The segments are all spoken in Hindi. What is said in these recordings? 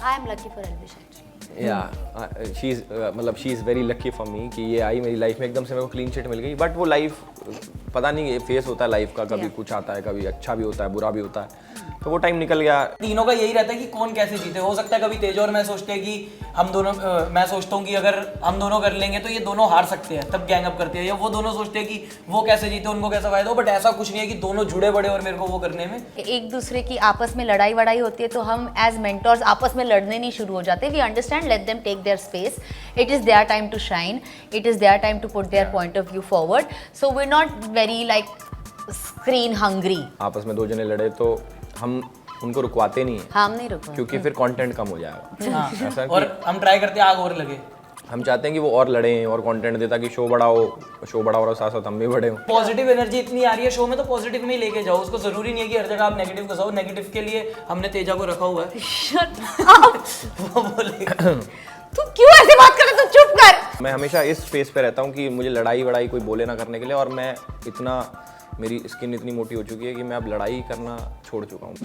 I am lucky for Elvish actually. मतलब she is very lucky for me कि ये आई मेरी लाइफ में, एकदम से मेरे को क्लीन चिट मिल गई। बट वो लाइफ पता नहीं, ये फेस होता है लाइफ का, कभी कुछ आता है, कभी अच्छा भी होता है, बुरा भी होता है, तो वो टाइम निकल गया। तीनों का यही रहता है कि कौन कैसे जीते। हो सकता है कभी तेज और मैं सोचते हैं कि हम दोनों मैं सोचता हूँ कि अगर हम दोनों कर लेंगे तो ये दोनों हार सकते हैं, तब गैंग अप करते हैं, या वो दोनों सोचते हैं कि वो कैसे जीते, उनको कैसा फायदा हो। बट ऐसा कुछ नहीं है कि दोनों जुड़े बड़े और मेरे को वो करने में एक दूसरे की आपस में लड़ाई वड़ाई होती है तो हम एज मेंटर्स आपस में लड़ने नहीं शुरू हो जाते। We understand, let them take their space, it is their time to shine, it is their time to put their point of view forward. So we are not very like screen hungry. आपस में दो जने लड़े तो हम उनको रुकवाते नहीं है, हम नहीं रुको क्योंकि फिर कंटेंट कम हो जाएगा। ऐसा और हम ट्राई करते हैं आग और लगे। हम चाहते हैं कि वो और लड़ें और कंटेंट दे, ताकि शो बड़ा हो और साथ साथ हम भी बड़े हों। पॉजिटिव एनर्जी इतनी आ रही है शो में, तो पॉजिटिव में ही लेके जाओ उसको। जरूरी नहीं है कि हर जगह आप नेगेटिव घुसाओ। नेगेटिव के लिए हमने तेजा को रखा हुआ है। वो बोलेगा तू क्यों ऐसे बात कर रहा है, तू चुप कर। मैं हमेशा इस फेस पे रहता हूँ कि मुझे लड़ाई वड़ाई कोई बोले ना करने के लिए, और मैं इतना, मेरी स्किन इतनी मोटी हो चुकी है कि मैं अब लड़ाई करना छोड़ चुका हूँ।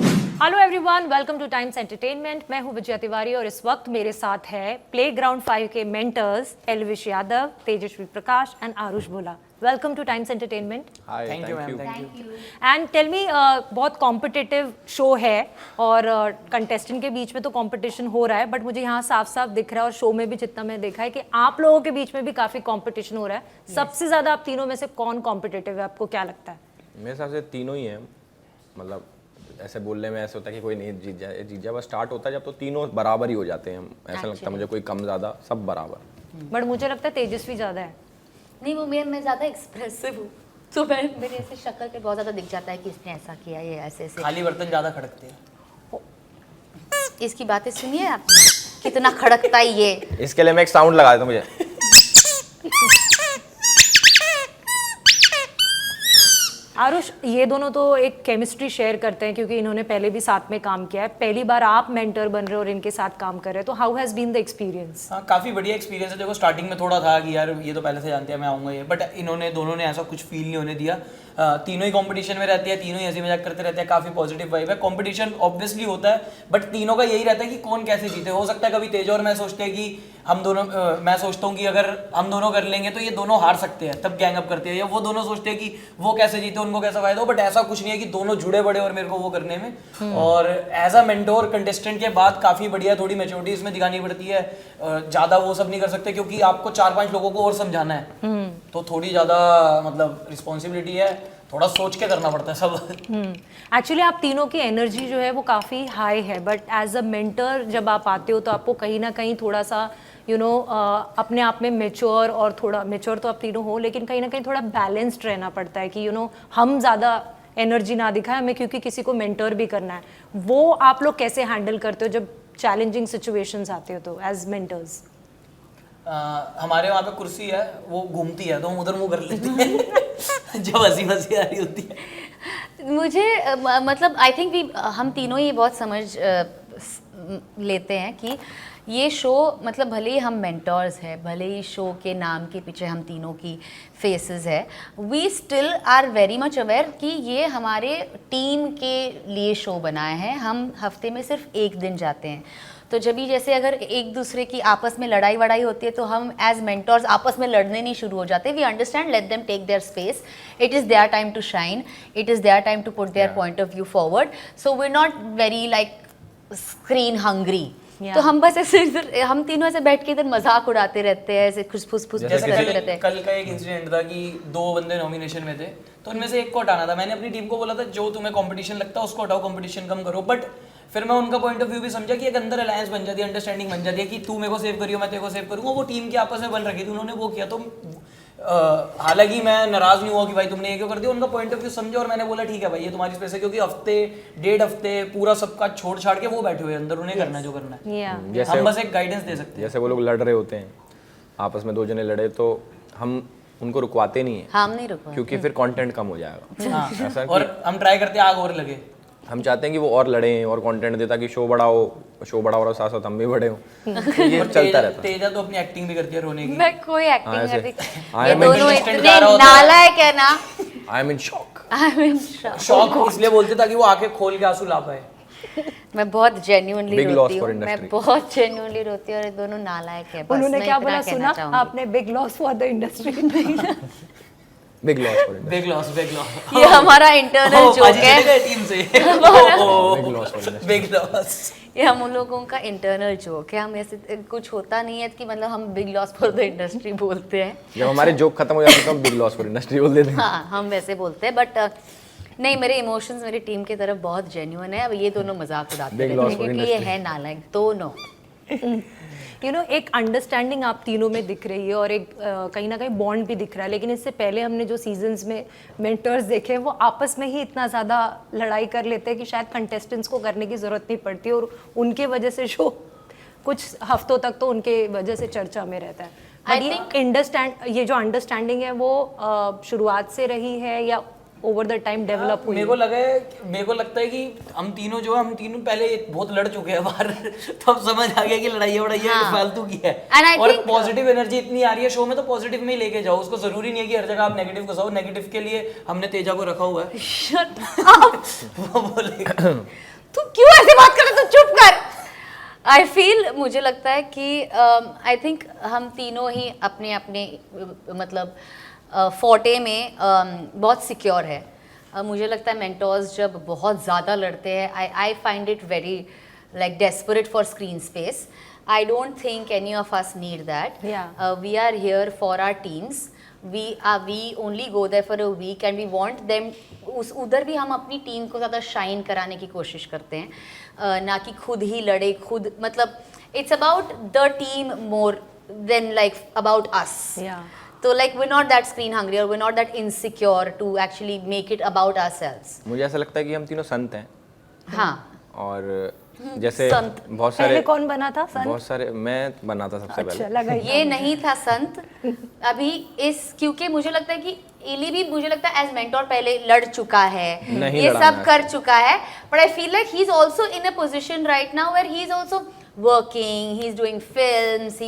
Hello everyone, welcome to Times entertainment. मैं हूं विजया तिवारी और इस वक्त मेरे साथ है प्लेग्राउंड 5 के mentors Elvish Yadav, Tejasswi Prakash and Aarush Bhola. Welcome to Times Entertainment. Hi, thank you ma'am, thank you. And tell me, बहुत कॉम्पिटिटिव शो है और कंटेस्टेंट के बीच में तो कंपटीशन हो रहा है, बट मुझे यहाँ साफ साफ दिख रहा है और शो में भी जितना मैं देखा है कि आप लोगों के बीच में भी काफी कंपटीशन हो रहा है। सबसे ज्यादा आप तीनों में से कौन कॉम्पिटिटिव है, आपको क्या लगता है? मेरे हिसाब से तीनों ही हैं। मतलब ऐसे बोलने में ऐसे होता है कि कोई नहीं जीत जाए, बस स्टार्ट होता है जब तो तीनों बराबर ही हो जाते हैं। ऐसा लगता है मुझे, कोई कम ज़्यादा, सब बराबर। बट मुझे लगता है तेजस्वी ज्यादा है। नहीं, वो मैं ज़्यादा एक्सप्रेसिव हूँ, तो मेरे ऐसे शक्ल पे बहुत ज़्यादा दिख जाता है कि इसने ऐसा किया, ये ऐसे ऐसे। खाली बर्तन ज्यादा खड़कते हैं। इसकी बातें सुनिए आपने, कितना खड़कता है ये। इसके लिए मैं एक साउंड लगा देता हूँ मुझे। आरुष, ये दोनों तो एक केमिस्ट्री शेयर करते हैं क्योंकि इन्होंने पहले भी साथ में काम किया है। पहली बार आप मेंटर बन रहे हो और इनके साथ काम कर रहे हो, तो how has been the experience? हाँ, काफ़ी बढ़िया एक्सपीरियंस है। देखो स्टार्टिंग में थोड़ा था कि यार ये तो पहले से जानते हैं मैं आऊँगा ये, बट इन्होंने दोनों ने ऐसा कुछ फील नहीं होने दिया। तीनों ही कंपटीशन में रहती है, तीनों ही हंसी मजाक करते रहते हैं, काफ़ी पॉजिटिव वाइब है। कंपटीशन ऑब्वियसली होता है, बट तीनों का यही रहता है कि कौन कैसे जीते। हो सकता है कभी तेज और मैं सोचते हैं कि हम दोनों मैं सोचता हूँ कि अगर हम दोनों कर लेंगे तो ये दोनों हार सकते हैं, तब गैंग अप करते हैं, या वो दोनों सोचते हैं कि वो कैसे जीते, उनको कैसा फायदा हो। बट ऐसा कुछ नहीं है कि दोनों जुड़े बड़े और मेरे को वो करने में। और एज अ मेंटोर कंटेस्टेंट के बाद काफ़ी बढ़िया थोड़ी मैच्योरिटी इसमें दिखानी पड़ती है। ज़्यादा वो सब नहीं कर सकते क्योंकि आपको 4-5 लोगों को और समझाना है, तो थोड़ी ज़्यादा मतलब रिस्पॉन्सिबिलिटी है, थोड़ा सोच के करना पड़ता है सब। एक्चुअली आप तीनों की एनर्जी जो है वो काफ़ी हाई है, बट एज अ मेंटर जब आप आते हो तो आपको कहीं ना कहीं थोड़ा सा अपने आप में मेच्योर, और थोड़ा मेच्योर तो आप तीनों हो, लेकिन कहीं ना कहीं थोड़ा बैलेंस्ड रहना पड़ता है कि हम ज़्यादा एनर्जी ना दिखाएं हमें, क्योंकि किसी को मेंटर भी करना है। वो आप लोग कैसे हैंडल करते हो जब चैलेंजिंग सिचुएशंस आते हो तो एज मेंटर्स? हमारे वहाँ पे कुर्सी है, वो घूमती है तो हम उधर मुंह कर लेते हैं जब हंसी आ रही होती है। मुझे मतलब आई थिंक हम तीनों ही बहुत समझ लेते हैं कि ये शो, मतलब भले ही हम मेंटर्स हैं, भले ही शो के नाम के पीछे हम तीनों की फेसेस है, we still are very much aware कि ये हमारे टीम के लिए शो बनाया है। हम हफ्ते में सिर्फ एक दिन जाते हैं, तो जब भी जैसे अगर एक दूसरे की आपस में लड़ाई वड़ाई होती है तो हम एज मेंटर्स आपस में लड़ने नहीं शुरू हो जाते। We understand, let them take their space, it is their time to shine, it is their time to put their point of view forward. So we are not very like screen hungry. तो हम बस ऐसे हम तीनों ऐसे बैठ के इधर मजाक उड़ाते रहते हैं, ऐसे फुस करते रहते हैं। कल का एक इंसिडेंट था कि 2 बंदे नॉमिनेशन में थे, तो उनमें से एक को हटाना था। मैंने अपनी टीम को बोला था जो तुम्हें कंपटीशन लगता है उसको हटाओ, कंपटीशन कम करो। बट फिर मैं उनका पॉइंट ऑफ व्यू भी समझा कि एक अंदर अलायंस बन जाती है, अंडरस्टैंडिंग बन जाती है कि तू मेरे को सेव करियो, मैं तेरे को सेव करूंगा। वो टीम के आपस में बन रखी थी, उन्होंने वो किया। तो हालांकि मैं नाराज नहीं हुआ कि भाई तुमने ये क्यों कर दिया, उनका पॉइंट ऑफ व्यू समझा और मैंने बोला ठीक है भाई ये तुम्हारी स्पेस है, क्योंकि हफ्ते 1.5 हफ्ते पूरा सबका छोड़ छाड़ के वो बैठे हुए अंदर, उन्हें करना है जो करना है। जैसे हम बस एक गाइडेंस दे सकते हैं। जैसे वो लोग लड़ रहे होते हैं आपस में, दो जने लड़े तो हम उनको रुकवाते नहीं है, हम नहीं रुको, क्योंकि फिर कंटेंट कम हो जाएगा। हाँ, ऐसा और हम ट्राई करते हैं आग और लगे। हम चाहते हैं कि वो और लड़ें और कंटेंट दे, ताकि शो बड़ा और साथ साथ हम भी बड़े हों। तो ये चलता रहता है। तेजा तो अपनी एक्टिंग भी करती है रोने की। मैं कोई एक्टिंग ऐसे। नहीं करती, I ये am दोनों interested इतने जा रहा होता है। नालायक है ना। I am in shock. I am in shock. शौक इसलिए बोलते ताकि वो आके खोल के आंसू ला पाए। मैं बहुत जेन्युइनली Big loss रोती for हूँ, मैं industry. बहुत जेन्युइनली रोती हूँ और ये दोनों नालायक है। बस उन्होंने मैं क्या इतना बोला कहना सुना चाहूंगी। आपने? Big loss for the industry. Big loss for India, big loss, big loss. ये हमारा इंटरनल जोक है, टीम से। Big loss for India. Big loss. ये हम लोगों का इंटरनल जोक है। हम ऐसे कुछ होता नहीं है कि मतलब हम big loss for the industry बोलते हैं। जब हमारे जोक खत्म हो जाते हैं तो हम बिग लॉस फॉर इंडस्ट्री बोल देते हैं। हाँ, हम वैसे बोलते हैं, बट नहीं, मेरे इमोशंस मेरी टीम की तरफ बहुत जेन्युइन है। अब ये दोनों मजाक उड़ाते Big रहते loss हैं for क्योंकि ये industry. है नालायक दोनों। एक अंडरस्टैंडिंग आप तीनों में दिख रही है और एक कहीं ना कहीं बॉन्ड भी दिख रहा है। लेकिन इससे पहले हमने जो सीजन्स में मेंटर्स देखे वो आपस में ही इतना ज़्यादा लड़ाई कर लेते हैं कि शायद कंटेस्टेंट्स को करने की ज़रूरत नहीं पड़ती और उनके वजह से शो कुछ हफ्तों तक तो उनके वजह से चर्चा में रहता है। I बट ये जो अंडरस्टैंडिंग है वो शुरुआत से रही है या ओवर द टाइम डेवलप हुई? मेरे को लगता है कि हम तीनों पहले बहुत लड़ चुके हैं बाहर। तो अब समझ आ गया कि लड़ाई हाँ। फालतू की है। And I और think- पॉजिटिव एनर्जी इतनी आ रही है शो में, तो पॉजिटिव में ही लेके जाओ उसको। जरूरी नहीं है कि हर जगह आप नेगेटिव घुसाओ। नेगेटिव के लिए हमने तेजा को रखा हुआ है। वो बोलेगा। तू क्यों ऐसे बात कर रहा है? तू चुप कर। आई फील, मुझे लगता है कि आई थिंक हम तीनों ही अपने अपने मतलब फोर्टे में बहुत सिक्योर है। मुझे लगता है मेंटोर्स जब बहुत ज़्यादा लड़ते हैं, I find it very like desperate for screen space. I don't think any of us need that. We are here for our teams. we only go there for a week and we want them उधर भी हम अपनी टीम को ज़्यादा शाइन कराने की कोशिश करते हैं, ना कि खुद ही लड़े खुद। मतलब it's about the team more than like about us. तो like we're not that screen hungry or we're not that insecure to actually make it about ourselves. मुझे ऐसा लगता है कि हम तीनों संत हैं। हाँ, और जैसे संत। बहुत सारे पहले कौन बना था संत? बहुत सारे मैं बना था सबसे अच्छा, पहले। लगा ही था। ये नहीं था संत अभी क्योंकि मुझे लगता है कि इली भी मुझे लगता है एज मेंटोर पहले लड़ चुका है, नहीं ये लड़ा सब मैं। कर चुका है। But I feel like he is also in a position right now where he is also working, he's doing films,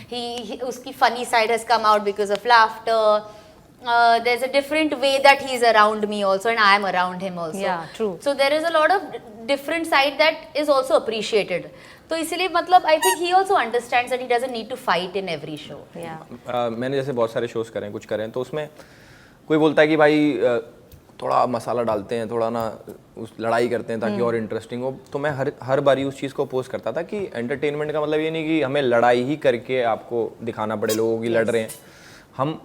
he उसकी funny side has come out because of laughter. There's a different way that he's around me also and I am around him also. Yeah, true. So there is a lot of different side that is also appreciated. तो इसीलिए मतलब I think he also understands that he doesn't need to fight in every show. मैंने जैसे बहुत सारे शोज करें, कुछ करें, तो उसमें कोई बोलता है कि भाई थोड़ा मसाला डालते हैं, थोड़ा ना उस लड़ाई करते हैं ताकि और इंटरेस्टिंग हो। तो मैं हर बारी उस चीज़ को अपोज करता था कि एंटरटेनमेंट का मतलब ये नहीं कि हमें लड़ाई ही करके आपको दिखाना पड़े लोगों की लड़ रहे हैं। हम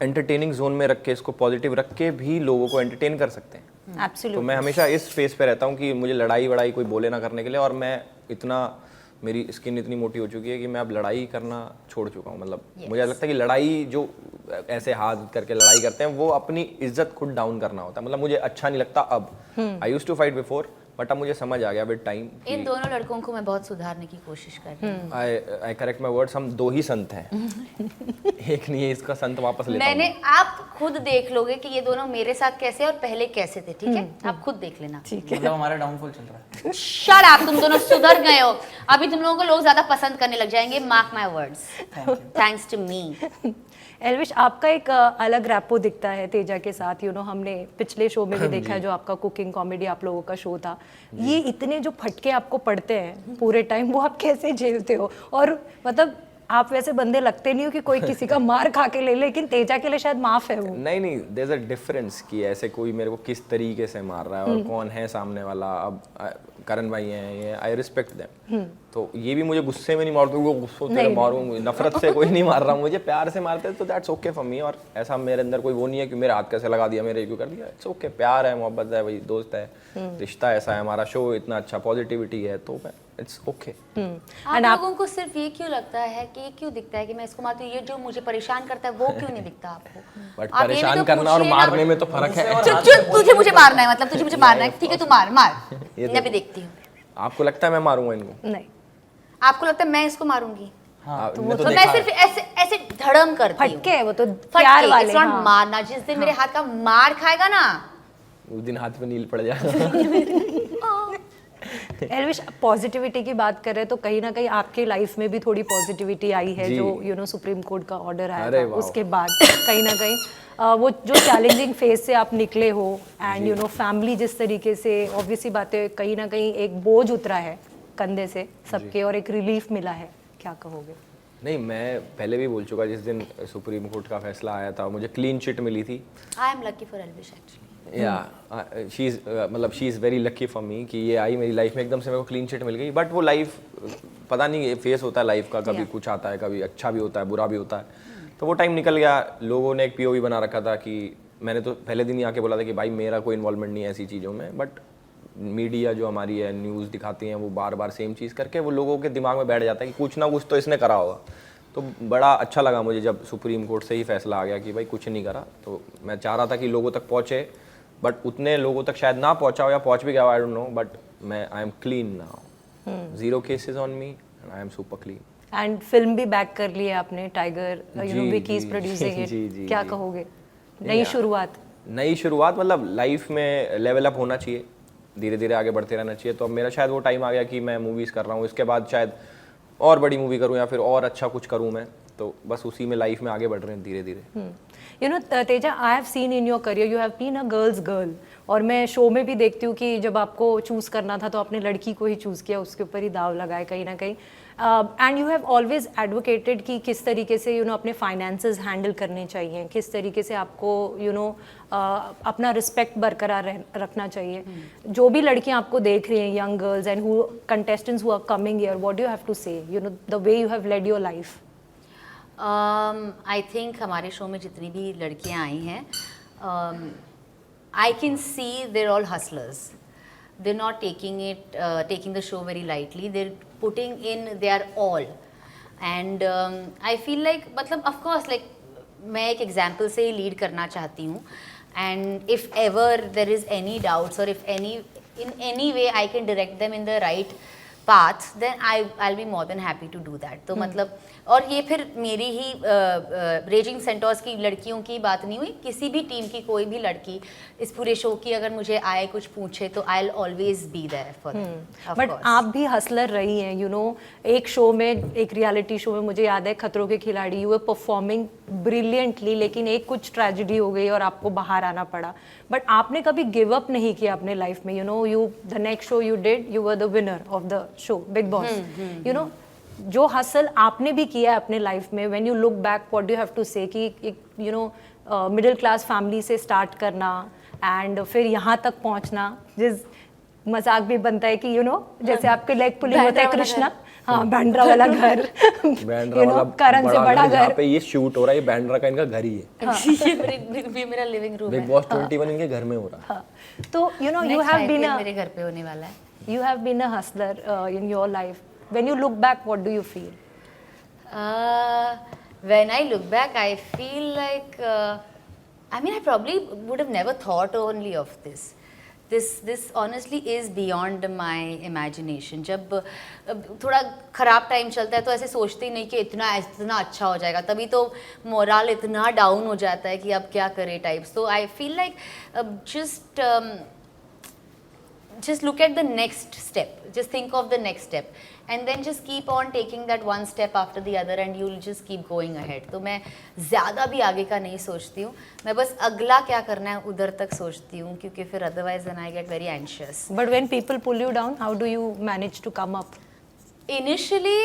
एंटरटेनिंग जोन में रख के, इसको पॉजिटिव रख के भी लोगों को एंटरटेन कर सकते हैं। तो मैं हमेशा इस फेस पे रहता हूँ कि मुझे लड़ाई वड़ाई कोई बोले ना करने के लिए। और मैं मेरी स्किन इतनी मोटी हो चुकी है कि मैं अब लड़ाई करना छोड़ चुका हूँ। मतलब मुझे लगता है कि लड़ाई जो ऐसे हाथ करके लड़ाई करते हैं वो अपनी इज्जत खुद डाउन करना होता है। मतलब मुझे अच्छा नहीं लगता अब। I used to fight before, but अब मुझे समझ आ गया विद टाइम। इन दोनों लड़कों को मैं बहुत सुधारने की कोशिश कर रही हूँ। आई करेक्ट माय वर्ड्स, हम दो ही संत हैं। एक नहीं है, इसका संत वापस लेता हूं। मैंने आप खुद देख लोगे कि ये दोनों मेरे साथ कैसे और पहले कैसे थे, ठीक है? आप खुद देख लेना। मतलब हमारा डाउनफॉल चल रहा है। शट अप, तुम दोनों सुधर गए हो। अभी तुम लोगों को लोग ज्यादा पसंद करने लग जाएंगे, mark my words. Thanks to me. Elvish, आपका एक अलग रैपो दिखता है तेजा के साथ। हमने पिछले शो में भी देखा है जो आपका कुकिंग कॉमेडी आप लोगों का शो था। ये इतने जो फटके आपको पड़ते हैं पूरे टाइम, वो आप कैसे झेलते हो? और मतलब आप वैसे बंदे लगते नहीं हो कि कोई किसी का मार खा के ले, लेकिन तेजा के लिए शायद माफ है वो। नहीं, देयर इज अ डिफरेंस कि ऐसे कोई मेरे को किस तरीके से मार रहा है और कौन है सामने वाला। अब करण भाई हैं, ये आई रिस्पेक्ट देम। तो ये भी मुझे गुस्से में नहीं मारते, वो गुस्से तेरे मारूंगा, नफरत से कोई नहीं मार रहा, मुझे प्यार से मारते हैं, तो दैट्स ओके फॉर मी। और ऐसा मेरे अंदर कोई वो नहीं है कि मेरे हाथ कैसे लगा दिया, मेरे क्यों कर दिया। इट्स ओके, प्यार है, मोहब्बत है, भाई दोस्त है, रिश्ता ऐसा है, हमारा शो इतना अच्छा पॉजिटिविटी है, तो इट्स ओके। आप लोगों को सिर्फ ये क्यों लगता है कि ये क्यों दिखता है कि मैं इसको मारती हूँ, ये जो मुझे परेशान करता है वो क्यों नहीं दिखता आपको? बट आप ये भी परेशान तो करना और पूछिए ना। मारने में तो फर्क है। तुझे मुझे मारना है, मतलब तुझे मुझे मारना है, ठीक है? तू मार मैं भी देखती हूँ। आपको लगता है मैं मारूंगा इनको? नहीं, आपको लगता है मैं इसको मारूंगी? मैं तो मैं सिर्फ ऐसे धड़म करती हूँ। फटके वो तो प्यार वाले। इट्स नॉट मारना। जिस दिन मेरे हाथ का मार खाएगा ना, उस दिन हाथ पे नील पड़ जाएगा। एल्विश पॉजिटिविटी की बात करें तो कहीं ना कहीं आपके लाइफ में भी थोड़ी पॉजिटिविटी आई है, जी। जो सुप्रीम कोर्ट का ऑर्डर आया अरे था वाह। उसके बाद कहीं ना कहीं वो जो चैलेंजिंग फेज से आप निकले हो एंड फैमिली जिस तरीके से ऑब्वियसली बात है, कहीं ना कहीं एक बोझ उतरा है कंधे से सबके और एक रिलीफ मिला है, क्या कहोगे? नहीं, मैं पहले भी बोल चुका, जिस दिन सुप्रीम कोर्ट का फैसला आया था मुझे क्लीन चिट मिली थी। I am lucky for Elvish actually. या she is very lucky for me कि ये आई मेरी लाइफ में, एकदम से मेरे को क्लीन चिट मिल गई। बट वो लाइफ पता नहीं फेस होता है लाइफ का, कभी कुछ आता है, कभी अच्छा भी होता है, बुरा भी होता है। तो वो टाइम निकल गया। लोगों ने एक POV बना रखा था कि मैंने तो पहले दिन ही आके बोला था कि भाई मेरा कोई इन्वॉल्वमेंट नहीं है ऐसी चीज़ों में, बट मीडिया जो हमारी है, न्यूज़ दिखाती हैं, वो बार बार सेम चीज़ करके वो लोगों के दिमाग में बैठ जाता है कि कुछ ना कुछ तो इसने करा होगा। तो बड़ा अच्छा लगा मुझे जब सुप्रीम कोर्ट से ही फैसला आ गया कि भाई कुछ नहीं करा। तो मैं चाह रहा था कि लोगों तक पहुँचे, बट उतने लोगों तक शायद ना पहुँचा हो या पहुँच भी गया, आई डोंट नो, बट मैं I am clean now, 0 cases on me and I am super clean. And film भी बैक कर ली है आपने, tiger, Vicky is producing it, क्या कहोगे? नई शुरुआत, नई शुरुआत मतलब लाइफ में लेवल अप होना चाहिए, धीरे धीरे आगे बढ़ते रहना चाहिए। तो अब मेरा शायद वो टाइम आ गया कि मैं मूवीज़ कर रहा हूँ, इसके बाद शायद और बड़ी मूवी करूँ या फिर और अच्छा कुछ करूँ मैं, तो बस उसी में लाइफ में आगे बढ़ रहे हैं धीरे धीरे। Teja, I have seen in your career you have been a girls girl, और मैं शो में भी देखती हूँ कि जब आपको चूज़ करना था तो आपने लड़की को ही चूज़ किया, उसके ऊपर ही दाव लगाए कहीं ना कहीं। And you have always advocated कि किस तरीके से अपने फाइनेंसेस हैंडल करने चाहिए, किस तरीके से आपको अपना रिस्पेक्ट बरकरार रखना चाहिए। जो भी लड़कियां आपको देख रही हैं, young girls and who contestants who are coming here, what do you have to say, the way you have led your life? I think हमारे शो में जितनी भी लड़कियां आई हैं, I can see they're all hustlers. They're not taking the show very lightly. They're putting in their all, and I feel like, मतलब of course, like मैं एक example से ही lead करना चाहती हूँ, and if ever there is any doubts or if in any way I can direct them in the right path, then I'll be more than happy to do that. तो मतलब, और ये फिर मेरी ही रेजिंग सेंटोर्स की लड़कियों की बात नहीं हुई, किसी भी टीम की कोई भी लड़की इस पूरे शो की अगर मुझे आए कुछ पूछे तो I'll always be there for them. But आप भी हसलर रही हैं, एक शो में, एक रियलिटी शो में, मुझे याद है खतरों के खिलाड़ी, यू वर परफॉर्मिंग ब्रिलियंटली, लेकिन एक कुछ ट्रेजेडी हो गई और आपको बाहर आना पड़ा, बट आपने कभी गिव अप नहीं किया अपने लाइफ में। The next show you did, you were the winner of the show Bigg Boss. जो हसल आपने भी किया है अपने लाइफ में, when you look back, what do you have to say कि मिडिल क्लास फैमिली से स्टार्ट करना एंड फिर यहाँ तक पहुँचना, जिस मजाक भी बनता है कि जैसे आपके लेग पुलिंग होता है कृष्णा, हाँ, बैंड्रा वाला घर, करण से बड़ा घर पे ये शूट हो रहा है, ये बैंड्रा का इनका घर ही है। ये मेरा लिविंग रूम है। बिग बॉस 21 इनके घर में हो रहा है। तो यू हैव बीन मेरे घर पे होने वाला है। You have been a hustler in your life. When you look back, what do you feel? When I look back, I feel like, I probably would have never thought only of this. This honestly is beyond my imagination. जब थोड़ा ख़राब टाइम चलता है तो ऐसे सोचते ही नहीं कि इतना अच्छा हो जाएगा, तभी तो मोरल इतना डाउन हो जाता है कि अब क्या करें टाइप्स। तो I feel like just look at the next step, just think of the next step, and then just keep on taking that one step after the other and you'll just keep going ahead. तो मैं ज़्यादा भी आगे का नहीं सोचती हूँ, मैं बस अगला क्या करना है उधर तक सोचती हूँ, क्योंकि फिर otherwise then I get very anxious. But when people pull you down, how do you manage to come up? Initially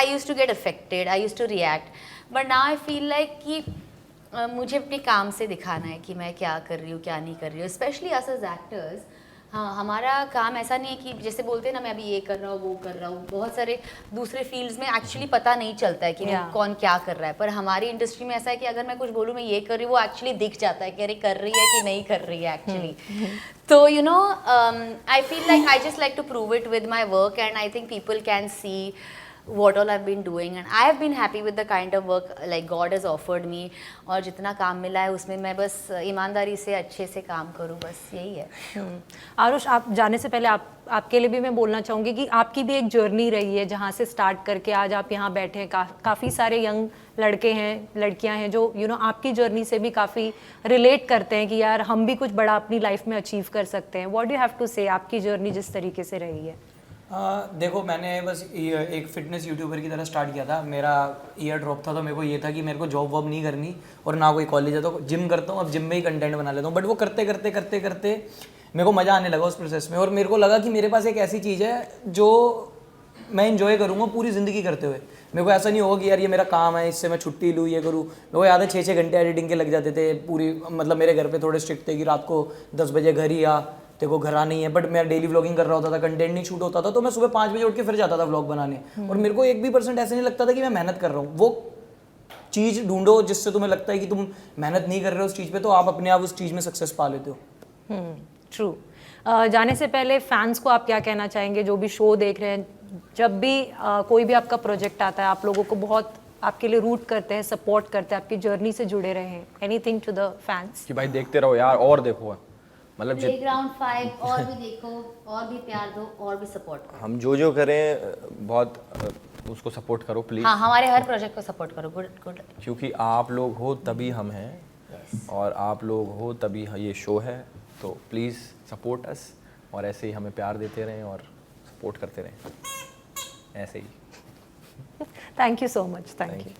I used to get affected, I used to react, but now I feel like कि मुझे अपने काम से दिखाना है कि मैं क्या कर रही हूँ, क्या नहीं कर रही हूँ, स्पेशली अस एज एक्टर्स। हाँ, हमारा काम ऐसा नहीं है कि जैसे बोलते हैं ना, मैं अभी ये कर रहा हूँ, वो कर रहा हूँ, बहुत सारे दूसरे फील्ड्स में एक्चुअली पता नहीं चलता है कि कौन क्या कर रहा है, पर हमारी इंडस्ट्री में ऐसा है कि अगर मैं कुछ बोलूँ मैं ये कर रही हूँ, वो एक्चुअली दिख जाता है कि अरे कर रही है कि नहीं कर रही है एक्चुअली। तो I feel like I just like to prove it with my work, and I think people can see what all I've been doing, and I have been happy with the kind of work like God has offered me. और जितना काम मिला है उसमें मैं बस ईमानदारी से अच्छे से काम करूँ, बस यही है। आरुष, आप जाने से पहले आपके लिए भी मैं बोलना चाहूँगी कि आपकी भी एक जर्नी रही है जहाँ से स्टार्ट करके आज आप यहाँ बैठे हैं। काफ़ी सारे यंग लड़के हैं, लड़कियाँ हैं जो आपकी जर्नी से भी काफ़ी रिलेट करते हैं कि यार हम भी कुछ बड़ा अपनी लाइफ में अचीव कर सकते हैं। व्हाट डू हैव टू से, आपकी जर्नी जिस तरीके से रही है? देखो, मैंने बस एक फिटनेस यूट्यूबर की तरह स्टार्ट किया था। मेरा ईयर ड्रॉप था तो मेरे को ये था कि मेरे को जॉब वॉब नहीं करनी और ना कोई कॉलेज है, तो जिम करता हूँ, अब जिम में ही कंटेंट बना लेता हूँ। बट वो करते करते करते करते मेरे को मज़ा आने लगा उस प्रोसेस में, और मेरे को लगा कि मेरे पास एक ऐसी चीज़ है जो मैं इन्जॉय करूँगा पूरी ज़िंदगी करते हुए। मेरे को ऐसा नहीं होगा कि यार ये मेरा काम है, इससे मैं छुट्टी लूँ, ये करूँ। मेरे को याद है 6-6 घंटे एडिटिंग के लग जाते थे पूरी, मतलब मेरे घर पे थोड़े स्ट्रिक्ट थे कि रात को 10 बजे घर ही आ, तेरे को घर आनी है। बट मैं डेली व्लॉगिंग कर रहा होता था, कंटेंट नहीं शूट होता था, तो मैं सुबह 5 बजे उठ के फिर जाता था व्लॉग बनाने। और मेरे को 1% ऐसे नहीं लगता था कि मैं मेहनत कर रहा हूँ। वो चीज़ ढूंढो जिससे तुम्हें लगता है कि तुम मेहनत नहीं कर रहे हो उस चीज़ पे, तो आप अपने आप उस चीज़ में सक्सेस पा लेते हो। ट्रू। जाने से पहले फैंस को आप क्या कहना चाहेंगे जो भी शो देख रहे हैं? जब भी कोई भी आपका प्रोजेक्ट आता है, आप लोगों को बहुत आपके लिए रूट करते हैं, सपोर्ट करते हैं, आपकी जर्नी से जुड़े रहे हैं। एनीथिंग टू द फैंस कि भाई देखते रहो यार, और देखो, मतलब प्लेग्राउंड 5 और भी देखो, और भी प्यार दो, और भी सपोर्ट करो। हम जो करें बहुत उसको सपोर्ट करो प्लीज़। हाँ, हमारे हर प्रोजेक्ट को सपोर्ट करो। Good good. क्योंकि आप लोग हो तभी हम हैं, और आप लोग हो तभी ये शो है। तो प्लीज़ सपोर्ट अस, और ऐसे ही हमें प्यार देते रहें और सपोर्ट करते रहें ऐसे ही। Thank you so much. Thank you.